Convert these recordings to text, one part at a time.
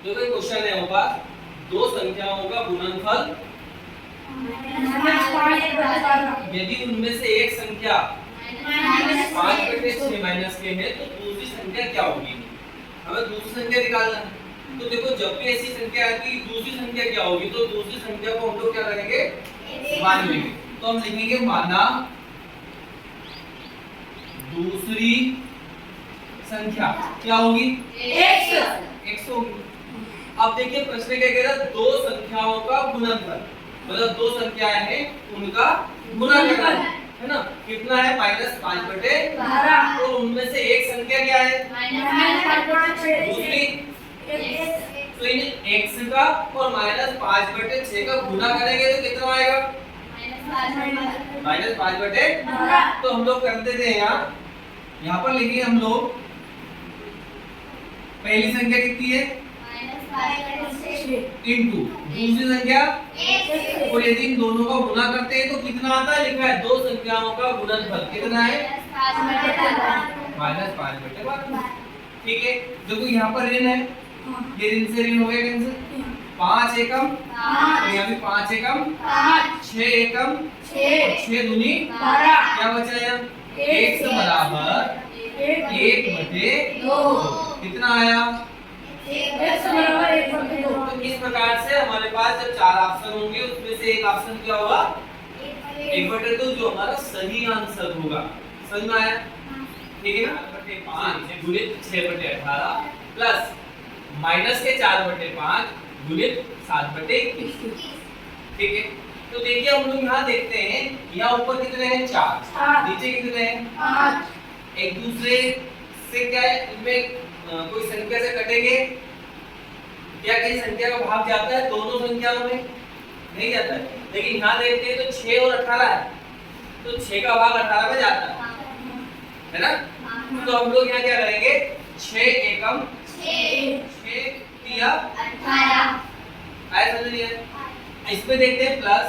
जो कोई क्वेश्चन है होगा दो संख्याओं का गुणनफल यदि उनमें से एक संख्या 5/6 माइनस के है तो दूसरी संख्या क्या होगी। हमें दूसरी संख्या निकालना है। तो देखो जब भी ऐसी संख्या आती है दूसरी संख्या क्या होगी, तो दूसरी संख्या को हम लोग क्या करेंगे, मान लेंगे। तो हम लिखेंगे माना दूसरी संख्या क्या होगी, x होगी। अब देखिए प्रश्न क्या कह रहा है, दो संख्याओं का गुणनफल, मतलब दो संख्याएं हैं उनका गुणा करना है ना। कितना है, -5/12। तो उनमें से एक संख्या क्या है, दूसरी। तो इन x का और -5/6 का गुणा करेंगे तो कितना आएगा, -5/12। तो हम लोग करते थे यहाँ पर लिखेंगे हम लोग पहली संख्या कितनी है, इंटू दूसरी संख्या, और यदि इन दोनों का गुणा करते हैं तो कितना आता है, लिखा है दो संख्याओं का गुणनफल कितना है, -5/12। ठीक है, देखो यहाँ पर ऋण है, ये ऋण से ऋण हो गया कैंसिल। 5 एकम, और यहाँ भी 5 एकम 6 एकम 6 दूनी 12। क्या बचा यहाँ, x बराबर 1/2। कितना आया, तो इस प्रकार से हमारे पास जब चार ऑप्शन होंगे उसमें से एक ऑप्शन क्या होगा, 1/2, जो हमारा सही आंसर होगा। समझ में आया, ठीक है ना। 5 गुणित 6/18 प्लस माइनस के 4/5 गुणित 7/21। ठीक है, तो देखिए हम लोग यहाँ देखते हैं, यहाँ ऊपर कितने हैं, 4, नीचे कितने हैं, 5। एक दूसरे से क्या है, इनमें कोई संख्या से कटेंगे क्या, कहीं संख्या का भाग जाता है दोनों संख्याओं में, नहीं जाता है। लेकिन यहाँ देखते हैं तो 6 और 18 है, तो 6 का भाग 18 में जाता है ना। तो हम लोग यहाँ क्या करेंगे, 6 एकम 6 तिया 18। आया समझ लिया। इसमें देखते हैं प्लस,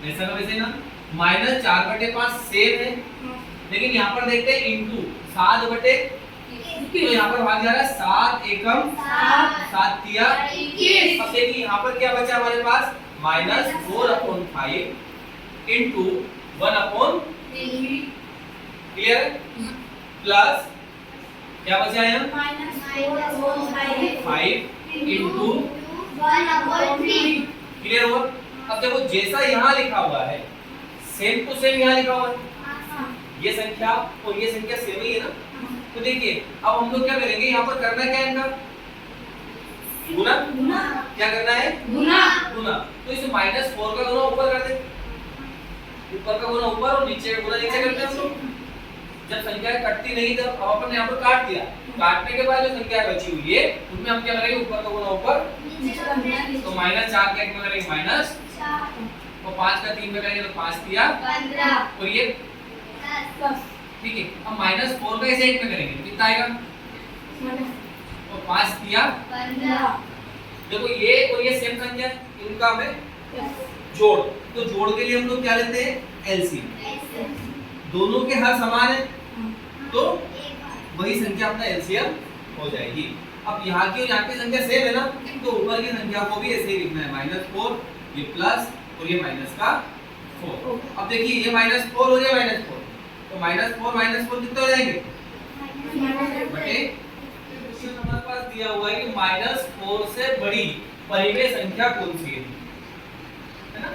वैसा का वैसे ना, -4/5 सेम है, लेकिन यहाँ पर देखते हैं इंटू 7/, तो यहाँ पर भाग जा रहा है 7 एकम 7 तिया 21। अब देखिए यहाँ पर क्या बचा हमारे पास, -4/5 इंटू 1/3। क्लियर, प्लस क्या बचा यहाँ, -5 इंटू 1/3। क्लियर हुआ। अब देखो जैसा यहाँ लिखा हुआ है सेम टू सेम यहाँ लिखा हुआ है, ये संख्या और ये संख्या सेम ही है ना। तो देखिए अब हम लोग क्या करेंगे, यहाँ पर करना क्या है इनका, गुना। क्या करना है, गुना। तो इसे -4 का गुना ऊपर कर दे, ऊपर का गुना ऊपर और नीचे का गुना नीचे करते हैं हम लोग। जब संख्या कटती नहीं तब अब अपन यहाँ पर काट दिया, काटने के बाद जो संख्या बची हुई है उसमें हम क्या करेंगे, ऊपर का गुना ऊपर, तो -4 का 1 में करेंगे -4, और 5 का 3 में करेंगे तो 5 तिया 15, और ये ठीक है। अब -4 का इसे 1 में करेंगे कितना आएगा, और 5 तिया 15। देखो ये और ये सेम संख्या, इनका हमें जोड़, तो जोड़ के लिए हम लोग क्या लेते हैं, एलसीएम। दोनों के हर समान है तो वही संख्या अपना एलसीएम हो जाएगी। अब यहाँ की और यहाँ की संख्या सेम है ना, तो ऊपर की संख्या को भी ऐसे ही लिखना है, -4, ये प्लस और ये माइनस का 4। अब देखिए ये -4 और ये -4, तो -4 कितने हो जाएंगे, बटे हमारे पास दिया हुआ है कि -4 से बड़ी परिमेय संख्या कौन सी है ना,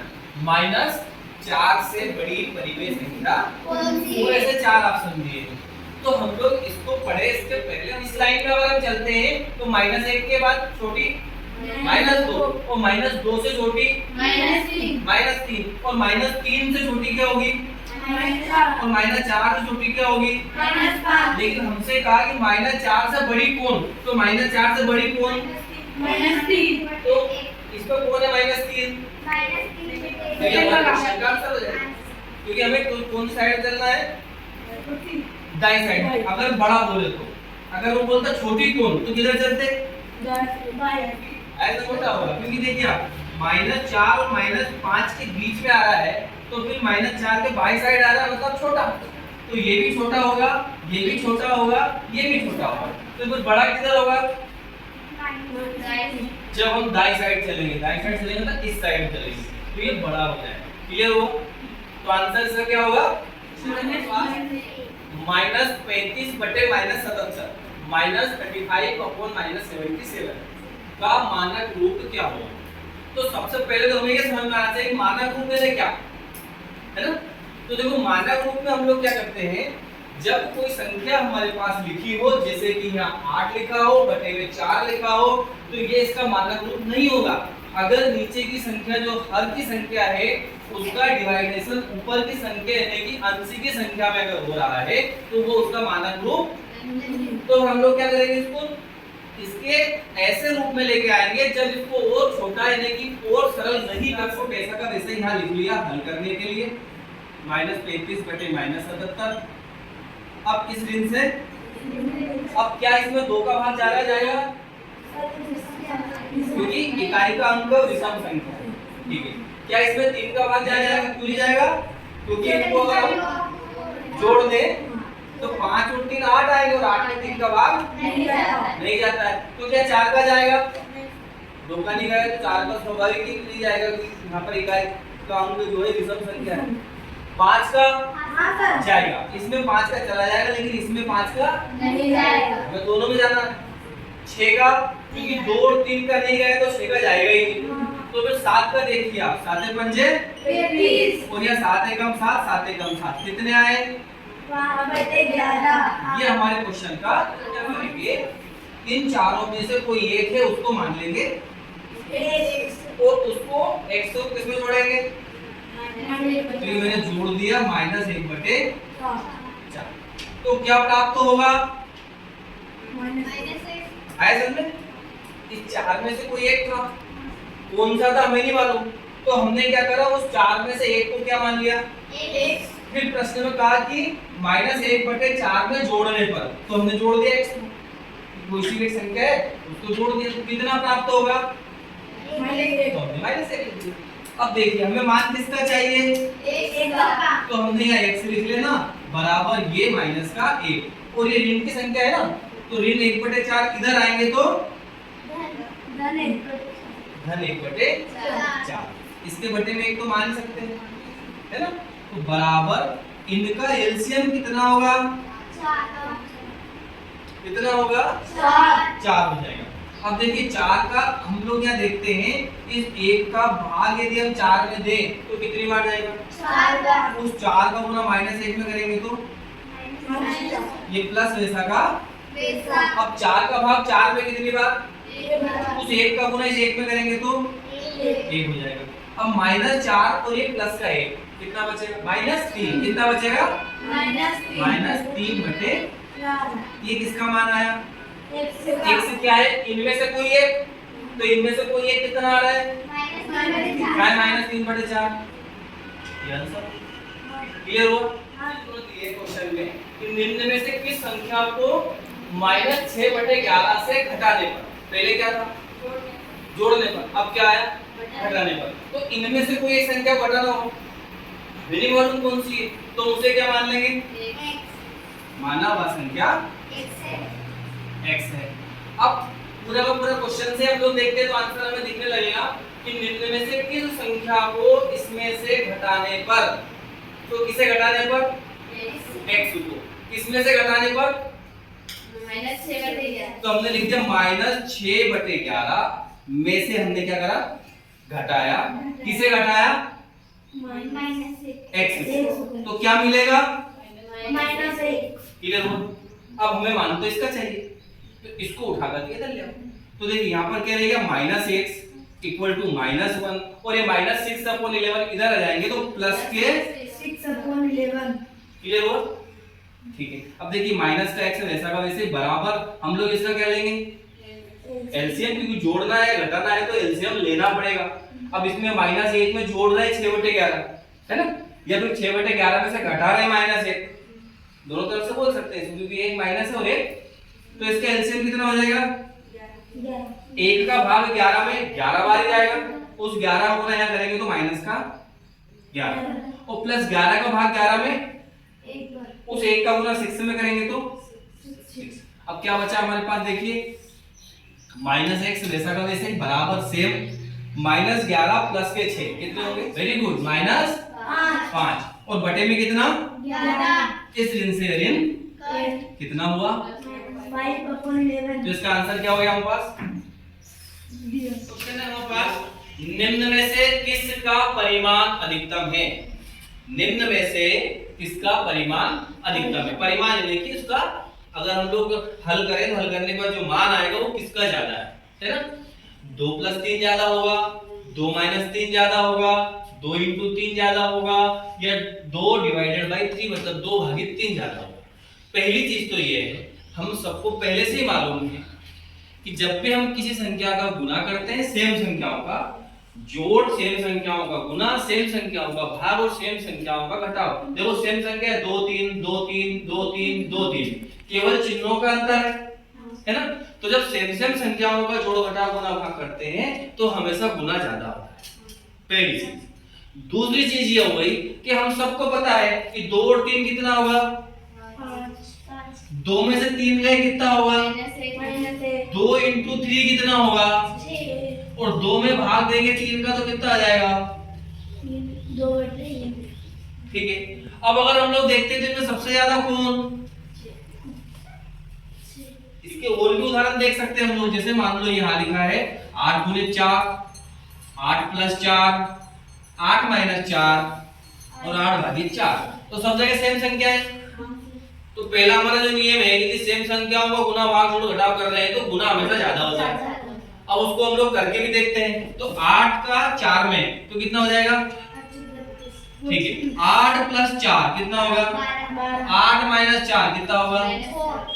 -4 से बड़ी परिमेय संख्या कौन सी है, ऐसे 4 ऑप्शन दिए हैं। तो हम लोग इसको पढ़े इसके पहले हम इस लाइन में अगर हम चलते हैं तो -1 के बाद छोटी -2, और -2 से छोटी -3, और -3 से छोटी क्या होगी, और -4 से छोटी क्या होगी, लेकिन हमसे कहा कि -4 से बड़ी कौन, तो -4 से बड़ी कौन, -3, तो इसमें कौन है -3, क्योंकि हमें कौन साइड चलना है, दाईं साइड। अगर बड़ा बोले तो, अगर वो बोलता छोटी कौन तो किधर चलते, ऐसा छोटा होगा, क्योंकि देखिए आप -4 और -5 के बीच में आ रहा है, तो फिर -4 के बाई साइड आ रहा है मतलब छोटा, तो ये भी छोटा होगा, ये भी छोटा होगा, ये भी छोटा होगा, तो फिर बड़ा किधर होगा, जब हम दाई साइड चलेंगे ना इस साइड चलेंगे तो ये बड़ा हो जाएगा। क्लियर हो? तो आंसर इसका क्या होगा? -35 बटे -77 -35/-77 का मानक रूप क्या होगा? तो सबसे पहले तो हमें ये समझ में आना चाहिए कि मानक रूप में क्या है ना। तो देखो मानक रूप में हम लोग क्या करते हैं, जब कोई संख्या हमारे पास लिखी हो, जैसे कि यहाँ 8 लिखा हो बटे में 4 लिखा हो, तो ये इसका मानक रूप नहीं होगा। अगर नीचे की संख्या जो हर की संख्या है उसका डिवाइडेशन ऊपर की संख्या यानी कि अंश की संख्या में अगर हो रहा है तो वो उसका मानक रूप। तो हम लोग क्या करेंगे, इसको इसके ऐसे रूप में लेके आएंगे जब इसको और छोटा यानी कि और सरल नहीं कर सको, ऐसा का वैसे यहाँ लिख लिया हल करने के लिए -35 बटे -77। अब इस ऋण से अब क्या इसमें 2 का भाग ज्यादा जाएगा क्योंकि इकाई का अंक विषम संख्या है। ठीक है, क्या इसमें 3 का भाग ज्यादा जाएगा? क्यों नहीं जाएगा? क्योंकि इनको अगर हम जोड़ दें तो 5 और 3 8 आएंगे और 8 में 3 का भाग नहीं जाता है। तो क्या 4 का जाएगा? 2 का नहीं गया तो 4 का स्वाभाविक ही नहीं जाएगा क्योंकि यहाँ पर इकाई का अंक जो है विषम संख्या है। 5 का जाएगा, इसमें 5 का चला जाएगा लेकिन इसमें 5 का नहीं जाएगा, हमें दोनों में जाना। 6 का क्योंकि 2 और 3 का नहीं गया तो 6 का जाएगा ही नहीं। तो फिर 7 का देखिए आप, 7 पंजे 20 और यह 7 एकम 7 7 एकम 7 कितने आए? 11। ये हमारे क्वेश्चन का क्या करेंगे, इन चारों में से कोई एक है उसको मान लेंगे और उसको x को किसमें जोड़ेंगे? तो ये मैंने जोड़ दिया -1 बटे 4। तो क्या प्राप्त होगा? आया समझ में? इस 4 में से कोई एक था, कौन सा था हमें नहीं मालूम, तो हमने क्या करा, उस 4 में से एक को क्या मान लिया? फिर प्रश्न में कहा कि -1 बटे 4 में जोड़ने पर, तो हमने जोड़ दिया x को, कोई सी एक संख्या है उसको जोड़ दिया, तो कितना प्राप्त होगा? तो हमने -1। अब देखिए हमें मान किसका चाहिए? तो हमने यहाँ x लिख लेना बराबर ये माइनस का 1 और ये ऋण की संख्या है ना, तो ऋण 1 बटे 4 इधर आएंगे तो धन 1 बटे 4। इसके बटे में 1 तो मान सकते हैं, है ना। तो बराबर इनका एलसीएम कितना होगा? कितना होगा? 4 हो जाएगा। अब देखिए 4 का हम लोग यहाँ देखते हैं, इस 1 का भाग यदि हम 4 में दें तो कितनी बार जाएगा? 4 बार। उस 4 का गुना -1 में करेंगे तो ये प्लस वैसा का वैसा। अब 4 का भाग 4 में कितनी बार? उस 1 का गुना इस 1 में करेंगे तो 1 हो जाएगा। अब -4 और ये प्लस का 1 कितना बचेगा? -3। कितना बचेगा? -3 बटे 4। ये किसका मान आया? x क्या है? इनमें से कोई एक, तो इनमें से कोई एक कितना आ रहा है? -3 बटे 4। ये आंसर क्लियर हुआ? ये क्वेश्चन में कि निम्न में से किस संख्या को -6 बटे 11 से घटाने पर, पहले क्या था? जोड़ने पर, अब क्या आया? घटाने पर। तो इनमें से कोई एक संख्या घटाना हो, मिनिमम मालूम कौन सी है, तो उसे क्या मान लेंगे? माना हुआ संख्या x है। अब पूरा का पूरा क्वेश्चन से हम लोग देखते हैं तो आंसर हमें दिखने लगेगा कि निम्न में से किस संख्या को इसमें से घटाने पर, तो किसे घटाने पर? x को। किसमें से घटाने पर? -6 बटे 11। तो हमने लिख दिया -6 बटे 11 में से हमने क्या करा? घटाया। किसे घटाया? x। तो क्या मिलेगा? -1। क्लियर हो? अब हमें मान तो इसका चाहिए, तो इसको उठा करके इधर ले आओ। तो देखिए यहाँ पर क्या रहेगा? -x इक्वल टू -1 और ये -6/11 इधर आ जाएंगे तो प्लस के 6/11। क्लियर हो? ठीक है। अब देखिए माइनस का x वैसा का वैसे बराबर हम लोग इसका क्या लेंगे? एलसीएम, क्योंकि जोड़ना है घटाना है तो एलसीएम लेना पड़ेगा। अब इसमें -1 में जोड़ रहे 6 बटे 11 है ना, या फिर 6 बटे 11 में से घटा रहे -1, दोनों तरफ से बोल सकते हैं क्योंकि एक माइनस है और एक, तो इसका एलसीएम कितना हो जाएगा? 1 का भाग 11 में 11 बार ही जाएगा, उस 11 को यहाँ करेंगे तो माइनस का 11 और प्लस 11 का भाग 11 में उस 1 का गुना 6 में करेंगे तो 6। अब क्या बचा हमारे पास? देखिए माइनस एक्स वैसा का वैसे ही बराबर सेम माइनस 11 प्लस के 6 कितने होंगे? वेरी गुड, माइनस 5 और बटे में कितना? 11। इस ऋण से ऋण कितना हुआ? 5/11। तो इसका आंसर क्या हो गया हमारे पास? क्वेश्चन है हमारे पास, निम्न में से किसका परिमाण अधिकतम है? निम्न में से किसका परिमाण अधिकतम है? परिमाण यानी कि उसका अगर हम लोग हल करें तो हल करने के बाद जो मान आएगा वो किसका ज्यादा है ना? 2 + 3 ज्यादा होगा, 2 - 3 ज्यादा होगा, 2 × 3 ज्यादा होगा, या 2 / 3 मतलब 2/3 ज्यादा होगा। पहली चीज तो ये है, हम सबको पहले से ही मालूम है कि जब भी हम किसी संख्या का गुना करते हैं, सेम संख्याओं का जोड़, सेम संख्याओं का गुना, सेम संख्याओं का भाग और सेम संख्याओं का घटाव। देखो सेम संख्या है 2 3 2 3 2 3 2 3, केवल चिन्हों का अंतर है ना? तो जब सेम संख्याओं का जोड़ घटाव गुना भाग करते हैं तो हमेशा गुना ज्यादा होता है, पहली चीज। दूसरी चीज ये हो गई कि हम सबको पता है कि 2 और 3 कितना होगा? 2 में से 3 गए कितना होगा? 2 × 3 कितना होगा? और 2 में भाग देंगे 3 का तो कितना आ जाएगा? 2/3। ठीक है, अब अगर हम लोग देखते हैं तो इनमें सबसे ज्यादा कौन? इसके और भी उदाहरण देख सकते हैं हम लोग, जैसे मान लो यहाँ लिखा है 8 × 4, 8 + 4, 8 - 4 और 8/4। तो सब जगह सेम संख्या है। तो पहला हमारा जो नियम है कि सेम संख्याओं का गुना भाग जोड़ घटाव कर रहे हैं तो गुना हमेशा ज्यादा होता है। अब उसको हम लोग करके भी देखते हैं। तो 8 का 4 में तो कितना हो जाएगा? ठीक है, 8 + 4 कितना होगा? 8 - 4 कितना होगा?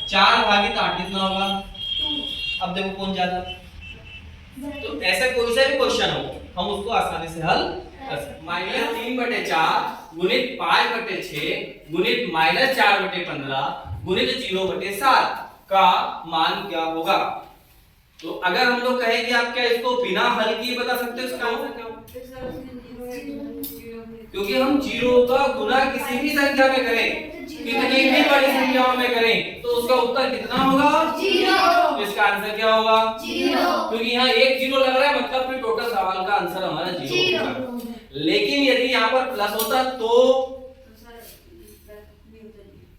4/8 कितना होगा? 2। अब देखो कौन ज्यादा। तो ऐसा कोई सा भी क्वेश्चन हो हम उसको आसानी से हल कर सकते हैं। -3/4 गुणित 5/6 गुणित -4/15 गुणित 0/7 का मान क्या होगा? तो अगर हम लोग कहें कि आप क्या इसको बिना हल किए बता सकते हो इसका आंसर क्या होगा? क्योंकि हम 0 का गुना किसी भी संख्या में करें, कितनी भी बड़ी संख्याओं में करें तो उसका उत्तर कितना होगा? 0। तो इसका आंसर क्या होगा? 0। क्योंकि यहाँ एक 0 लग रहा है मतलब फिर टोटल सवाल का आंसर हमारा 0 होगा। लेकिन यदि यहाँ पर प्लस होता तो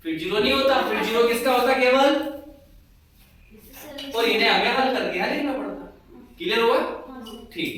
फिर 0 नहीं होता, फिर 0 किसका होता? केवल। और इन्हें हमें हल करके यहाँ लिखना पड़ता। क्लियर हुआ? ठीक।